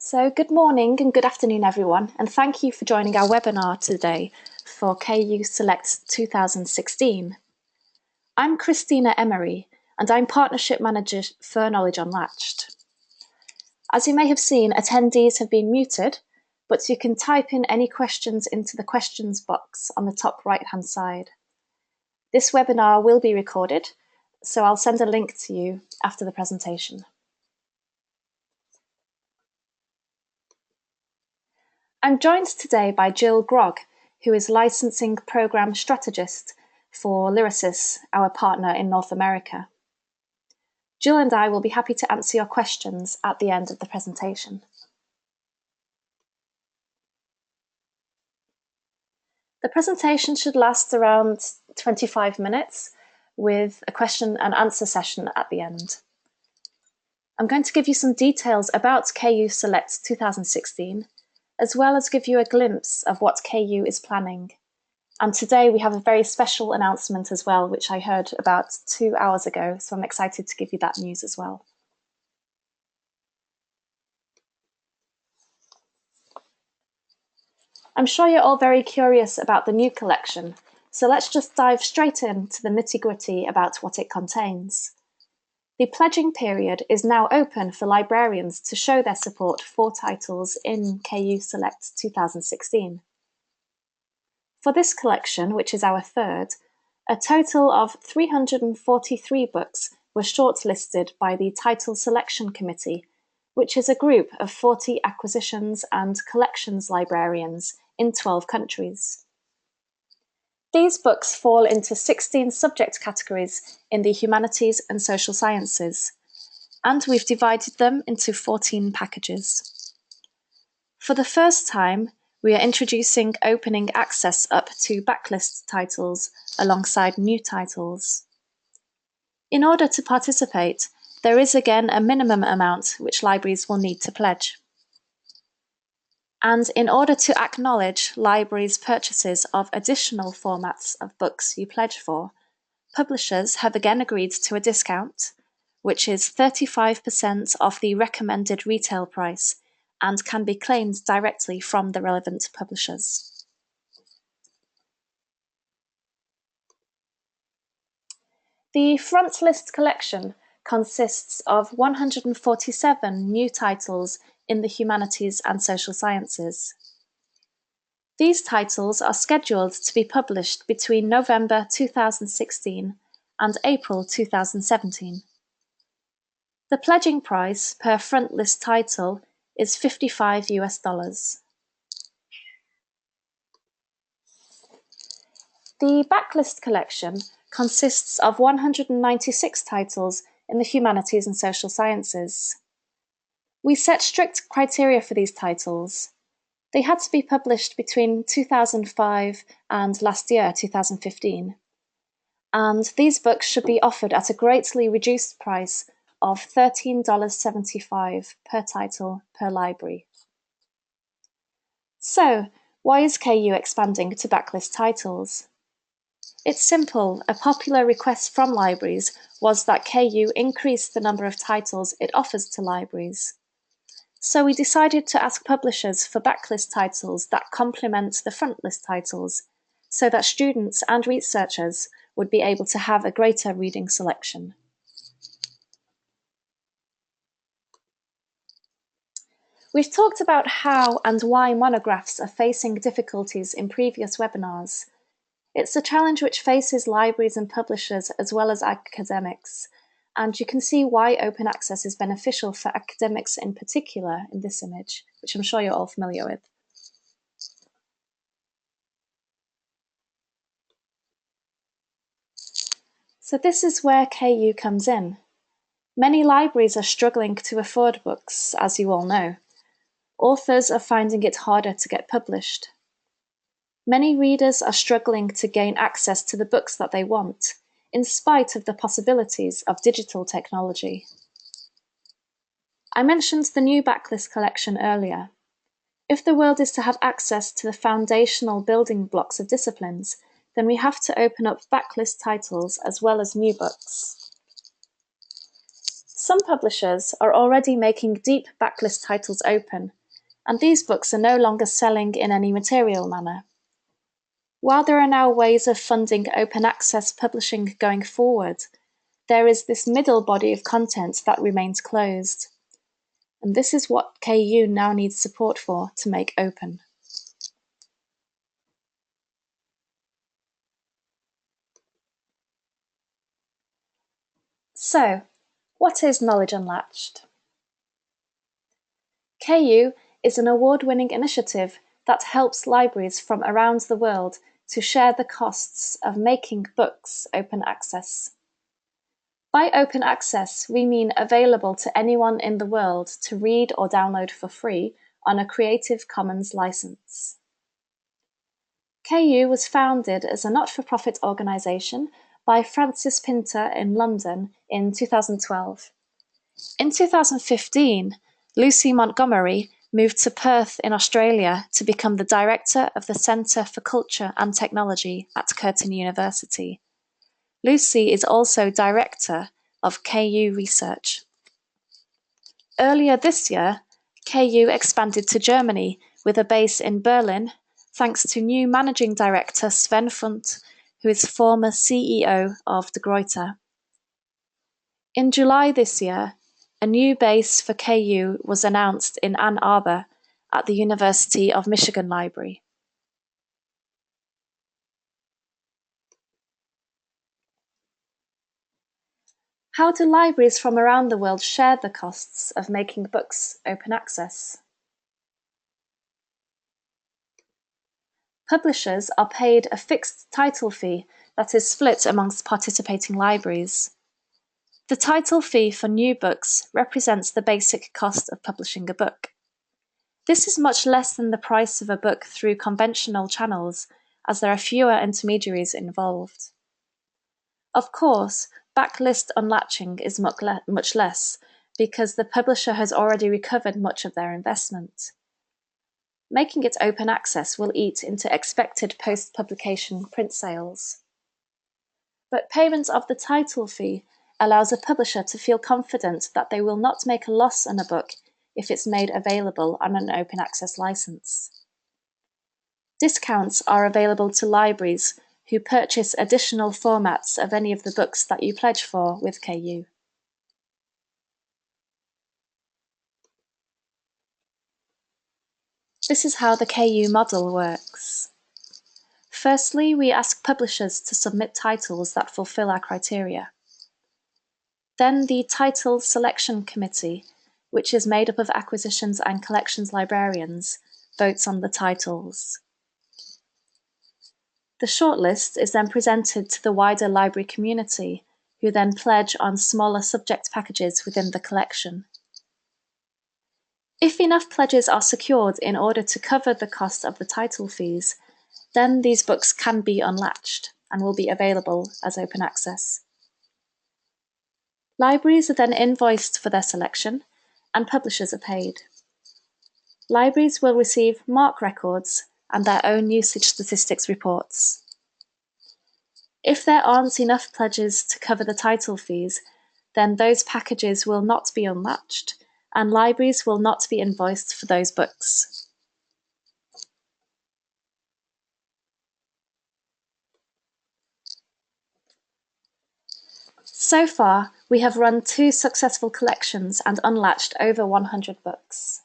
So good morning and good afternoon everyone, and thank you for joining our webinar today for KU Select 2016. I'm Christina Emery and I'm Partnership Manager for Knowledge Unlatched. As you may have seen, attendees have been muted, but you can type in any questions into the questions box on the top right hand side. This webinar will be recorded, so I'll send a link to you after the presentation. I'm joined today by Jill Grogg, who is Licensing Programme Strategist for LYRASIS, our partner in North America. Jill and I will be happy to answer your questions at the end of the presentation. The presentation should last around 25 minutes with a question and answer session at the end. I'm going to give you some details about KU Select 2016, as well as give you a glimpse of what KU is planning. And today we have a very special announcement as well, which I heard about 2 hours ago, so I'm excited to give you that news as well. I'm sure you're all very curious about the new collection, so let's just dive straight into the nitty-gritty about what it contains. The pledging period is now open for librarians to show their support for titles in KU Select 2016. For this collection, which is our third, a total of 343 books were shortlisted by the Title Selection Committee, which is a group of 40 acquisitions and collections librarians in 12 countries. These books fall into 16 subject categories in the Humanities and Social Sciences, and we've divided them into 14 packages. For the first time, we are introducing opening access up to backlist titles alongside new titles. In order to participate, there is again a minimum amount which libraries will need to pledge. And in order to acknowledge libraries' purchases of additional formats of books you pledge for, publishers have again agreed to a discount, which is 35% off the recommended retail price and can be claimed directly from the relevant publishers. The front list collection consists of 147 new titles in the Humanities and Social Sciences. These titles are scheduled to be published between November 2016 and April 2017. The pledging price per front list title is $55 US. The backlist collection consists of 196 titles in the Humanities and Social Sciences. We set strict criteria for these titles. They had to be published between 2005 and last year, 2015. And these books should be offered at a greatly reduced price of $13.75 per title per library. So, why is KU expanding to backlist titles? It's simple. A popular request from libraries was that KU increase the number of titles it offers to libraries. So we decided to ask publishers for backlist titles that complement the frontlist titles, so that students and researchers would be able to have a greater reading selection. We've talked about how and why monographs are facing difficulties in previous webinars. It's a challenge which faces libraries and publishers as well as academics, and you can see why open access is beneficial for academics in particular in this image, which I'm sure you're all familiar with. So this is where KU comes in. Many libraries are struggling to afford books, as you all know. Authors are finding it harder to get published. Many readers are struggling to gain access to the books that they want, in spite of the possibilities of digital technology. I mentioned the new backlist collection earlier. If the world is to have access to the foundational building blocks of disciplines, then we have to open up backlist titles as well as new books. Some publishers are already making deep backlist titles open, and these books are no longer selling in any material manner. While there are now ways of funding open access publishing going forward, there is this middle body of content that remains closed. And this is what KU now needs support for to make open. So, what is Knowledge Unlatched? KU is an award-winning initiative that helps libraries from around the world to share the costs of making books open access. By open access, we mean available to anyone in the world to read or download for free on a Creative Commons license. KU was founded as a not-for-profit organisation by Francis Pinter in London in 2012. In 2015, Lucy Montgomery moved to Perth in Australia to become the director of the Centre for Culture and Technology at Curtin University. Lucy is also director of KU Research. Earlier this year, KU expanded to Germany with a base in Berlin, thanks to new managing director Sven Fundt, who is former CEO of De Gruyter. In July this year, a new base for KU was announced in Ann Arbor at the University of Michigan Library. How do libraries from around the world share the costs of making books open access? Publishers are paid a fixed title fee that is split amongst participating libraries. The title fee for new books represents the basic cost of publishing a book. This is much less than the price of a book through conventional channels, as there are fewer intermediaries involved. Of course, backlist unlatching is much less, because the publisher has already recovered much of their investment. Making it open access will eat into expected post-publication print sales. But payment of the title fee allows a publisher to feel confident that they will not make a loss on a book if it's made available on an open access license. Discounts are available to libraries who purchase additional formats of any of the books that you pledge for with KU. This is how the KU model works. Firstly, we ask publishers to submit titles that fulfill our criteria. Then the Title Selection Committee, which is made up of acquisitions and collections librarians, votes on the titles. The shortlist is then presented to the wider library community, who then pledge on smaller subject packages within the collection. If enough pledges are secured in order to cover the cost of the title fees, then these books can be unlatched and will be available as open access. Libraries are then invoiced for their selection, and publishers are paid. Libraries will receive MARC records and their own usage statistics reports. If there aren't enough pledges to cover the title fees, then those packages will not be unlatched, and libraries will not be invoiced for those books. So far, we have run 2 successful collections and unlatched over 100 books.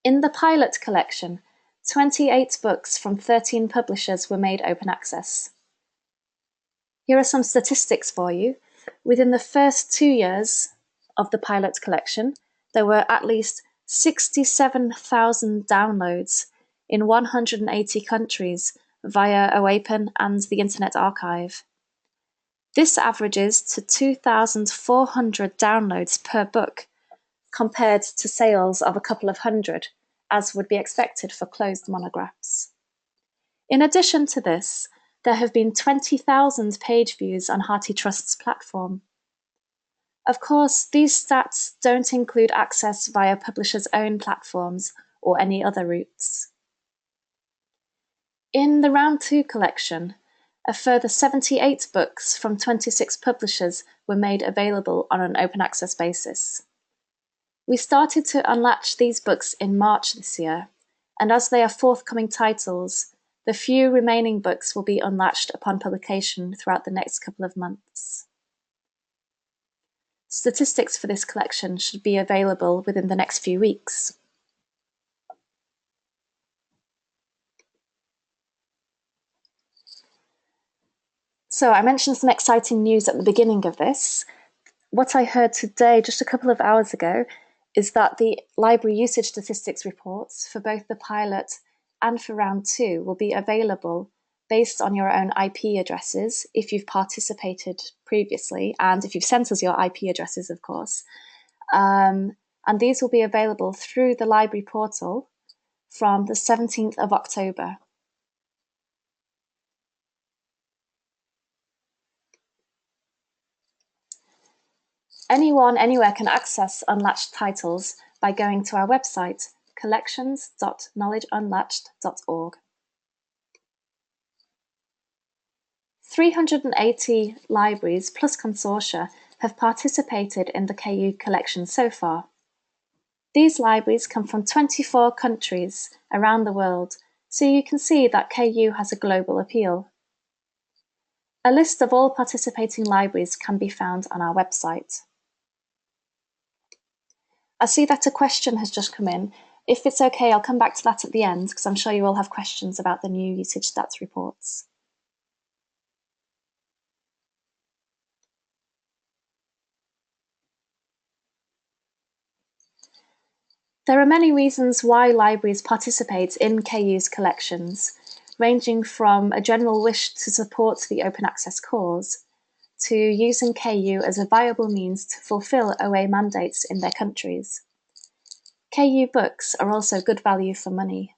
In the pilot collection, 28 books from 13 publishers were made open access. Here are some statistics for you. Within the first 2 years of the pilot collection, there were at least 67,000 downloads in 180 countries via OAPN and the Internet Archive. This averages to 2,400 downloads per book, compared to sales of a couple of hundred, as would be expected for closed monographs. In addition to this, there have been 20,000 page views on HarTrust's platform. Of course, these stats don't include access via publishers' own platforms or any other routes. In the Round 2 collection, A further 78 books from 26 publishers were made available on an open access basis. We started to unlatch these books in March this year, and as they are forthcoming titles, the few remaining books will be unlatched upon publication throughout the next couple of months. Statistics for this collection should be available within the next few weeks. So I mentioned some exciting news at the beginning of this. What I heard today, just a couple of hours ago, is that the library usage statistics reports for both the pilot and for round 2 will be available based on your own IP addresses if you've participated previously, and if you've sent us your IP addresses, of course. And these will be available through the library portal from the 17th of October. Anyone, anywhere can access unlatched titles by going to our website, collections.knowledgeunlatched.org. 380 libraries plus consortia have participated in the KU collection so far. These libraries come from 24 countries around the world, so you can see that KU has a global appeal. A list of all participating libraries can be found on our website. I see that a question has just come in. If it's okay, I'll come back to that at the end, because I'm sure you all have questions about the new usage stats reports. There are many reasons why libraries participate in KU's collections, ranging from a general wish to support the open access cause, to using KU as a viable means to fulfill OA mandates in their countries. KU books are also good value for money.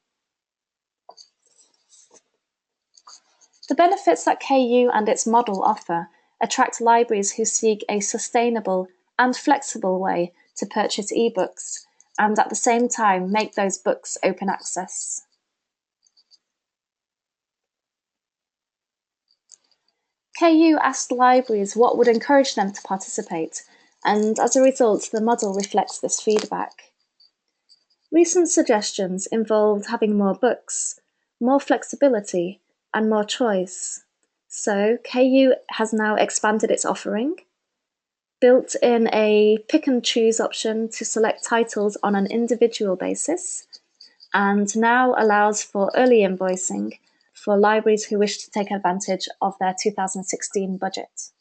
The benefits that KU and its model offer attract libraries who seek a sustainable and flexible way to purchase ebooks, and at the same time make those books open access. KU asked libraries what would encourage them to participate, and as a result, the model reflects this feedback. Recent suggestions involved having more books, more flexibility, and more choice. So KU has now expanded its offering, built in a pick and choose option to select titles on an individual basis, and now allows for early invoicing for libraries who wish to take advantage of their 2016 budget.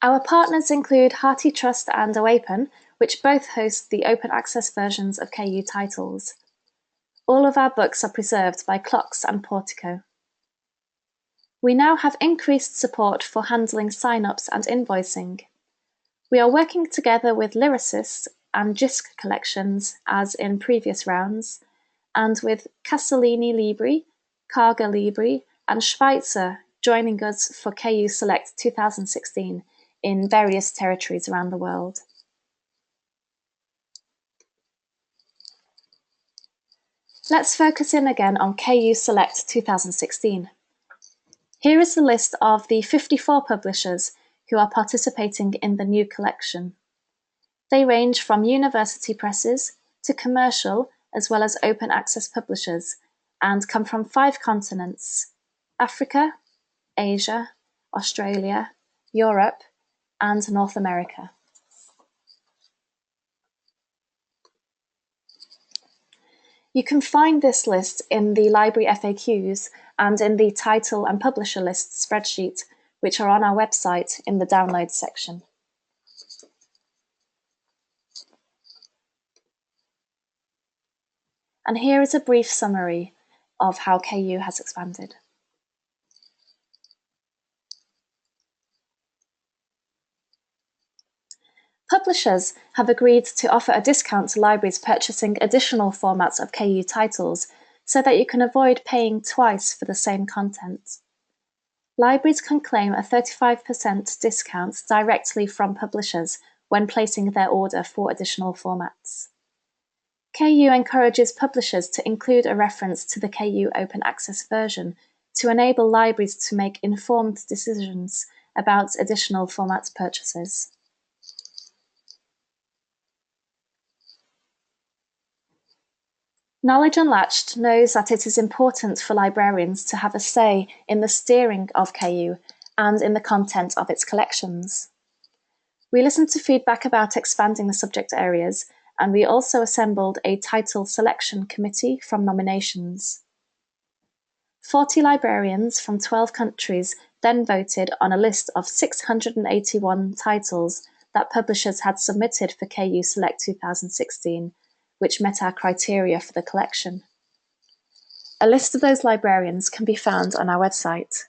Our partners include HeartyTrust and OAPEN, which both host the open access versions of KU titles. All of our books are preserved by Clocks and Portico. We now have increased support for handling sign-ups and invoicing. We are working together with LYRASIS and JISC collections, as in previous rounds, and with Castellini Libri, Carga Libri, and Schweitzer joining us for KU Select 2016 in various territories around the world. Let's focus in again on KU Select 2016. Here is the list of the 54 publishers who are participating in the new collection. They range from university presses to commercial as well as open access publishers, and come from 5 continents: Africa, Asia, Australia, Europe, and North America. You can find this list in the library FAQs and in the title and publisher list spreadsheet, which are on our website in the downloads section. And here is a brief summary of how KU has expanded. Publishers have agreed to offer a discount to libraries purchasing additional formats of KU titles so that you can avoid paying twice for the same content. Libraries can claim a 35% discount directly from publishers when placing their order for additional formats. KU encourages publishers to include a reference to the KU Open Access version to enable libraries to make informed decisions about additional format purchases. Knowledge Unlatched knows that it is important for librarians to have a say in the steering of KU and in the content of its collections. We listened to feedback about expanding the subject areas, and we also assembled a title selection committee from nominations. 40 librarians from 12 countries then voted on a list of 681 titles that publishers had submitted for KU Select 2016, which met our criteria for the collection. A list of those librarians can be found on our website.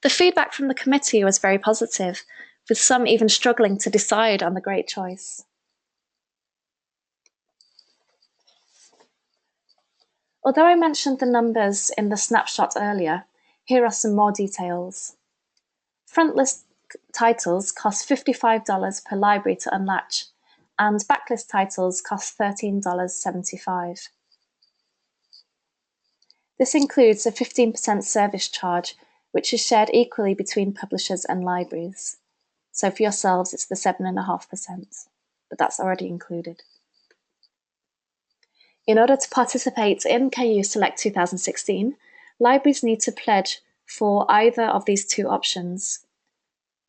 The feedback from the committee was very positive, with some even struggling to decide on the great choice. Although I mentioned the numbers in the snapshot earlier, here are some more details. Frontlist titles cost $55 per library to unlatch, and backlist titles cost $13.75. This includes a 15% service charge, which is shared equally between publishers and libraries. So for yourselves, it's the 7.5%, but that's already included. In order to participate in KU Select 2016, libraries need to pledge for either of these two options.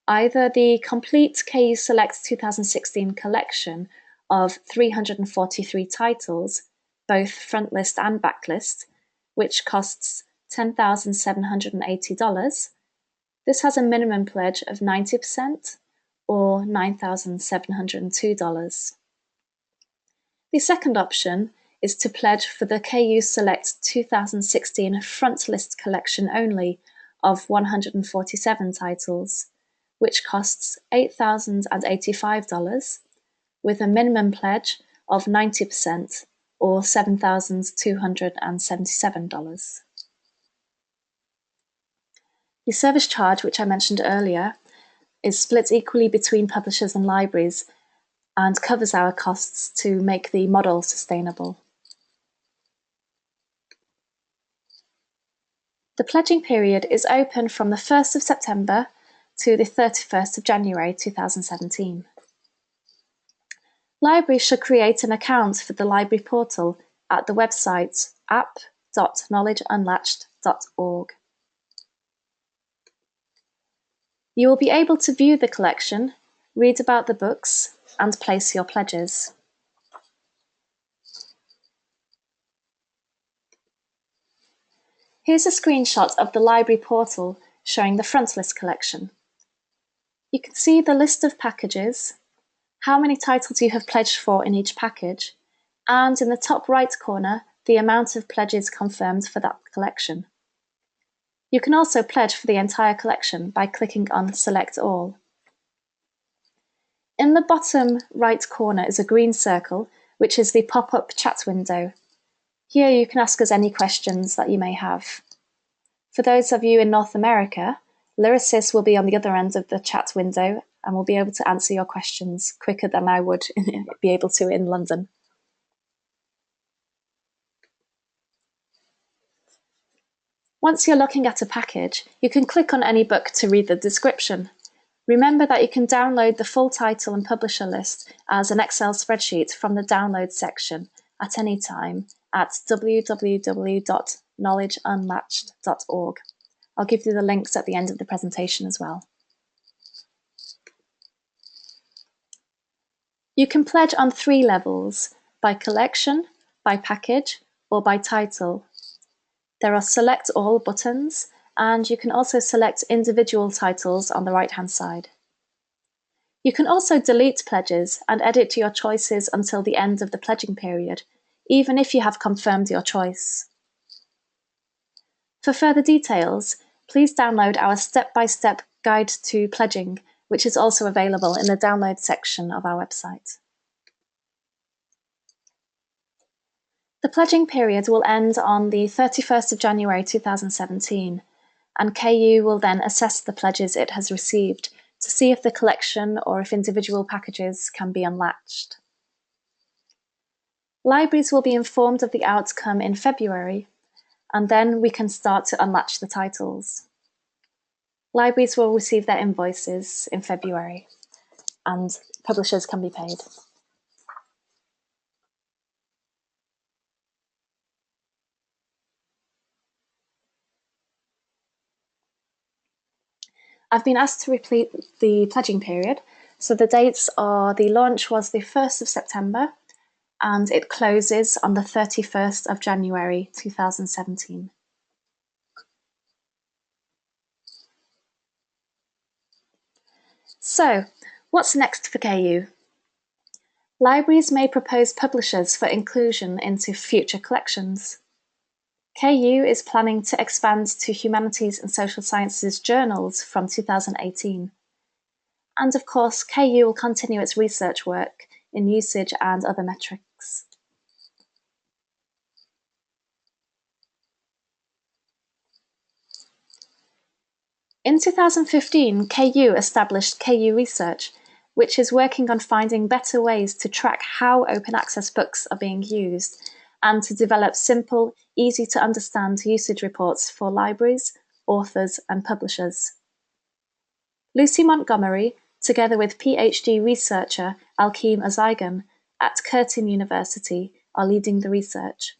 Either the complete KU Select 2016 collection of 343 titles, both frontlist and backlist, which costs $10,780. This has a minimum pledge of 90%, or $9,702. The second option is to pledge for the KU Select 2016 frontlist collection only of 147 titles, which costs $8,085, with a minimum pledge of 90%, or $7,277. The service charge, which I mentioned earlier, is split equally between publishers and libraries and covers our costs to make the model sustainable. The pledging period is open from the 1st of September to the 31st of January 2017. Libraries should create an account for the library portal at the website app.knowledgeunlatched.org. You will be able to view the collection, read about the books, and place your pledges. Here's a screenshot of the library portal showing the frontlist collection. You can see the list of packages, how many titles you have pledged for in each package, and in the top right corner, the amount of pledges confirmed for that collection. You can also pledge for the entire collection by clicking on Select All. In the bottom right corner is a green circle, which is the pop-up chat window. Here you can ask us any questions that you may have. For those of you in North America, LYRASIS will be on the other end of the chat window and will be able to answer your questions quicker than I would be able to in London. Once you're looking at a package, you can click on any book to read the description. Remember that you can download the full title and publisher list as an Excel spreadsheet from the Download section at any time at www.knowledgeunlatched.org. I'll give you the links at the end of the presentation as well. You can pledge on 3 levels: by collection, by package, or by title. There are Select All buttons, and you can also select individual titles on the right-hand side. You can also delete pledges and edit your choices until the end of the pledging period, even if you have confirmed your choice. For further details, please download our step-by-step guide to pledging, which is also available in the download section of our website. The pledging period will end on the 31st of January 2017, and KU will then assess the pledges it has received to see if the collection or if individual packages can be unlatched. Libraries will be informed of the outcome in February, and then we can start to unlatch the titles. Libraries will receive their invoices in February, and publishers can be paid. I've been asked to repeat the pledging period. So the dates are, the launch was the 1st of September, and it closes on the 31st of January 2017. So, what's next for KU? Libraries may propose publishers for inclusion into future collections. KU is planning to expand to Humanities and Social Sciences journals from 2018. And of course, KU will continue its research work in usage and other metrics. In 2015, KU established KU Research, which is working on finding better ways to track how open access books are being used and to develop simple, easy to understand usage reports for libraries, authors, and publishers. Lucy Montgomery, together with PhD researcher Alkeem Azaigan at Curtin University, are leading the research.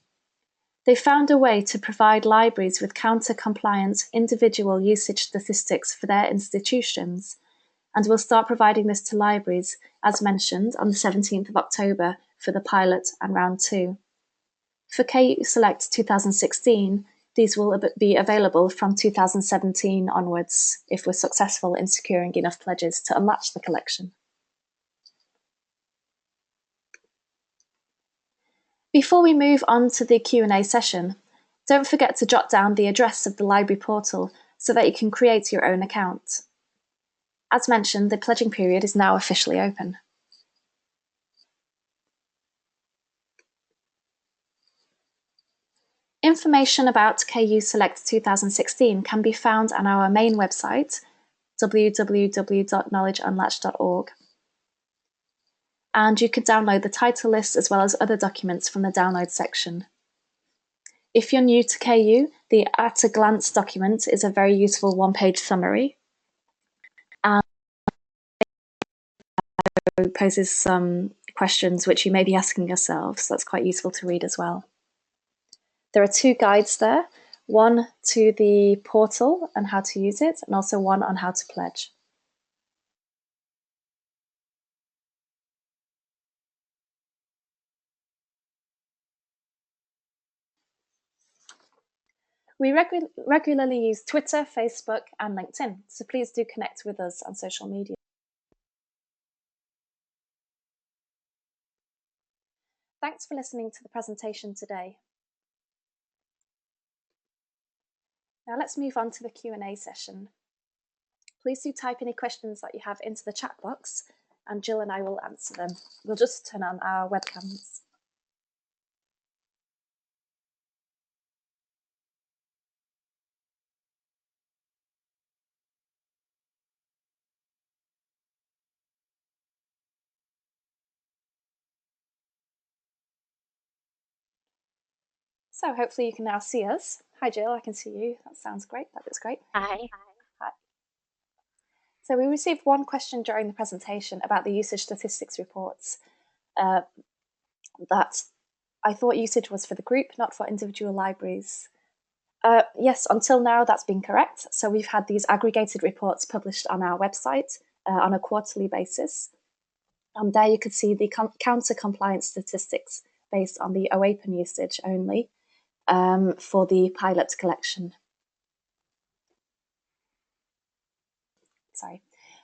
They found a way to provide libraries with counter-compliant individual usage statistics for their institutions, and will start providing this to libraries, as mentioned, on the 17th of October for the pilot and round 2. For KU Select 2016, these will be available from 2017 onwards, if we're successful in securing enough pledges to unlatch the collection. Before we move on to the Q&A session, don't forget to jot down the address of the library portal so that you can create your own account. As mentioned, the pledging period is now officially open. Information about KU Select 2016 can be found on our main website, www.knowledgeunlatched.org. And you can download the title list as well as other documents from the download section. If you're new to KU, the At a Glance document is a very useful one-page summary, and it poses some questions which you may be asking yourselves, so that's quite useful to read as well. There are 2 guides there, one to the portal and how to use it, and also one on how to pledge. We regularly use Twitter, Facebook, and LinkedIn, so please do connect with us on social media. Thanks for listening to the presentation today. Now let's move on to the Q&A session. Please do type any questions that you have into the chat box, and Jill and I will answer them. We'll just turn on our webcams. So hopefully you can now see us. Hi Jill, I can see you. That sounds great. That looks great. Hi. Hi. So we received one question during the presentation about the usage statistics reports that I thought usage was for the group, not for individual libraries. Yes, until now that's been correct. So we've had these aggregated reports published on our website on a quarterly basis. And there you could see the counter compliance statistics based on the OAPEN usage only for the pilot collection. Sorry.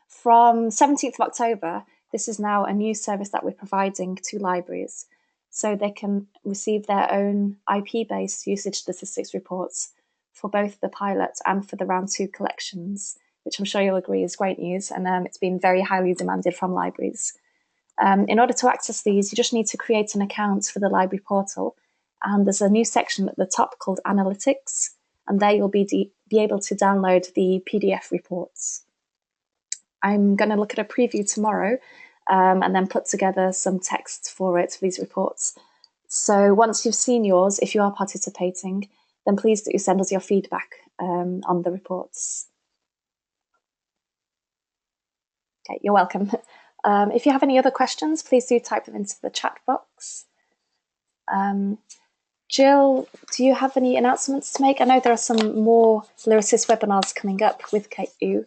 From 17th of October, this is now a new service that we're providing to libraries. So they can receive their own IP-based usage statistics reports for both the pilot and for the round 2 collections, which I'm sure you'll agree is great news, and it's been very highly demanded from libraries. In order to access these, you just need to create an account for the library portal, and there's a new section at the top called Analytics, and there you'll be able to download the PDF reports. I'm going to look at a preview tomorrow and then put together some text for these reports. So once you've seen yours, if you are participating, then please do send us your feedback on the reports. Okay, you're welcome. If you have any other questions, please do type them into the chat box. Jill, do you have any announcements to make? I know there are some more LYRASIS webinars coming up with KU.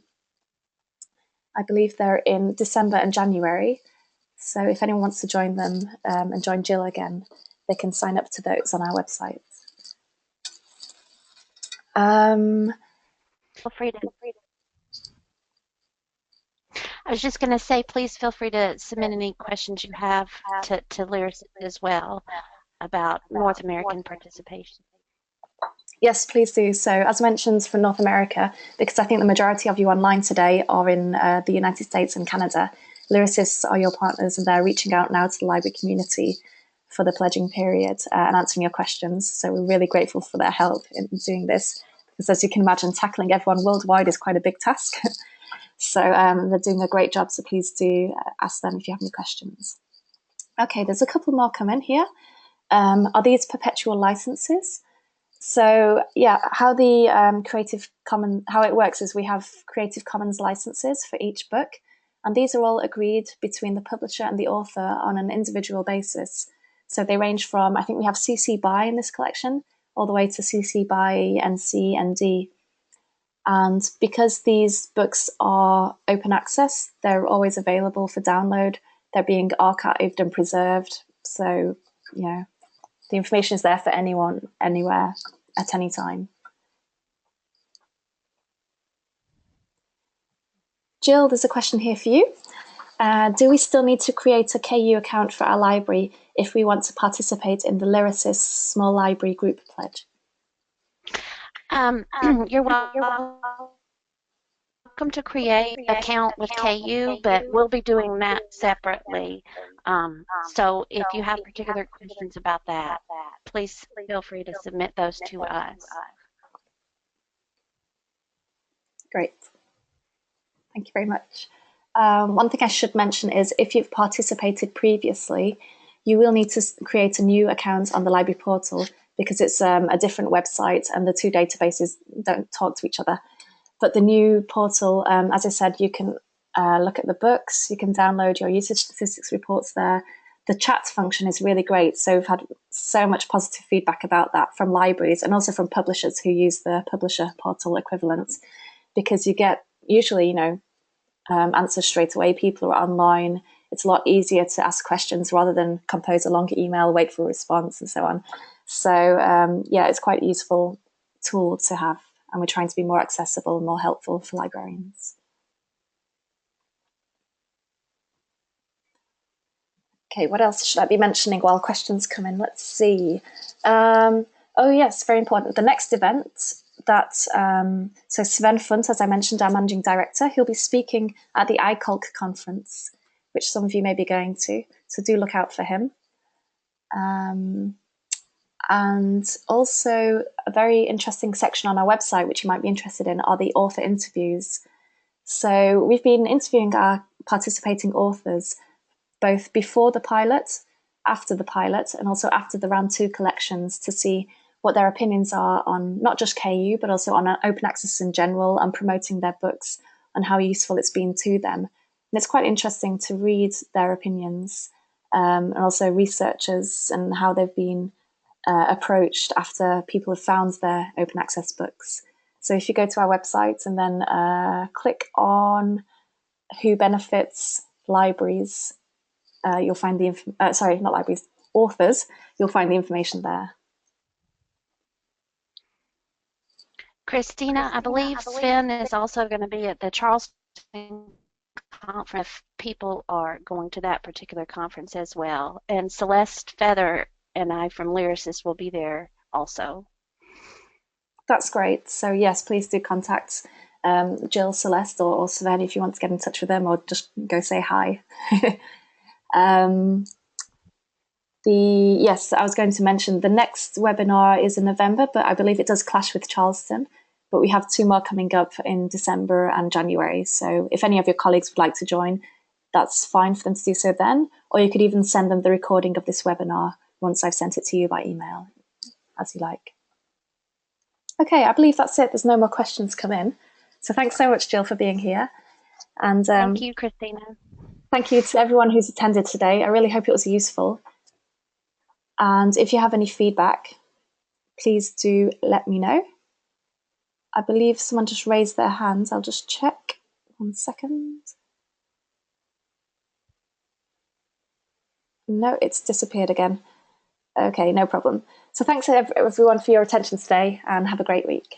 I believe they're in December and January. So if anyone wants to join them and join Jill again, they can sign up to those on our website. Feel free to. I was just going to say, please feel free to submit any questions you have to LYRASIS as well about North American participation. Yes, please do. So as mentioned for North America, because I think the majority of you online today are in the United States and Canada, LYRASIS are your partners and they're reaching out now to the library community for the pledging period and answering your questions. So we're really grateful for their help in doing this, because as you can imagine, tackling everyone worldwide is quite a big task. So they're doing a great job, so please do ask them if you have any questions. Okay, there's a couple more coming here. Are these perpetual licenses? So yeah, how the how it works is we have Creative Commons licenses for each book, and these are all agreed between the publisher and the author on an individual basis. So they range from, I think we have CC BY in this collection, all the way to CC BY NC and D. And because these books are open access, they're always available for download. They're being archived and preserved. So, you know, the information is there for anyone, anywhere, at any time. Jill, there's a question here for you. Do we still need to create a KU account for our library if we want to participate in the LYRASIS Small Library Group Pledge? You're welcome to create an account with KU, but we'll be doing that separately. So if you have particular questions about that, please feel free to submit those to us. Great. Thank you very much. One thing I should mention is if you've participated previously, you will need to create a new account on the library portal, because it's a different website and the two databases don't talk to each other. But the new portal, as I said, you can look at the books, you can download your usage statistics reports there. The chat function is really great. So we've had so much positive feedback about that from libraries and also from publishers who use the publisher portal equivalent, because you get usually, answers straight away. People are online. It's a lot easier to ask questions rather than compose a longer email, wait for a response and so on. So yeah, it's quite a useful tool to have. And we're trying to be more accessible and more helpful for librarians. Okay, what else should I be mentioning while questions come in? Let's see. Oh yes, very important. The next event that, so Sven Funt, as I mentioned, our managing director, he'll be speaking at the ICOLC conference, which some of you may be going to. So do look out for him. And also a very interesting section on our website, which you might be interested in, are the author interviews. So we've been interviewing our participating authors both before the pilot, after the pilot, and also after the round 2 collections to see what their opinions are on not just KU, but also on open access in general and promoting their books and how useful it's been to them. And it's quite interesting to read their opinions and also researchers and how they've been approached after people have found their open access books. So if you go to our website and then click on who benefits libraries, you'll find the authors, you'll find the information there. Christina, I believe Sven is also going to be at the Charleston conference if people are going to that particular conference as well. And Celeste Feather and I from LYRASIS will be there also. That's great. So yes, please do contact Jill, Celeste, or Sven if you want to get in touch with them, or just go say hi. Yes, I was going to mention the next webinar is in November, but I believe it does clash with Charleston. But we have 2 more coming up in December and January. So if any of your colleagues would like to join, that's fine for them to do so then. Or you could even send them the recording of this webinar once I've sent it to you by email, as you like. Okay, I believe that's it. There's no more questions come in. So thanks so much, Jill, for being here. And thank you, Christina. Thank you to everyone who's attended today. I really hope it was useful. And if you have any feedback, please do let me know. I believe someone just raised their hands. I'll just check. 1 second. No, it's disappeared again. Okay, no problem. So thanks everyone for your attention today, and have a great week.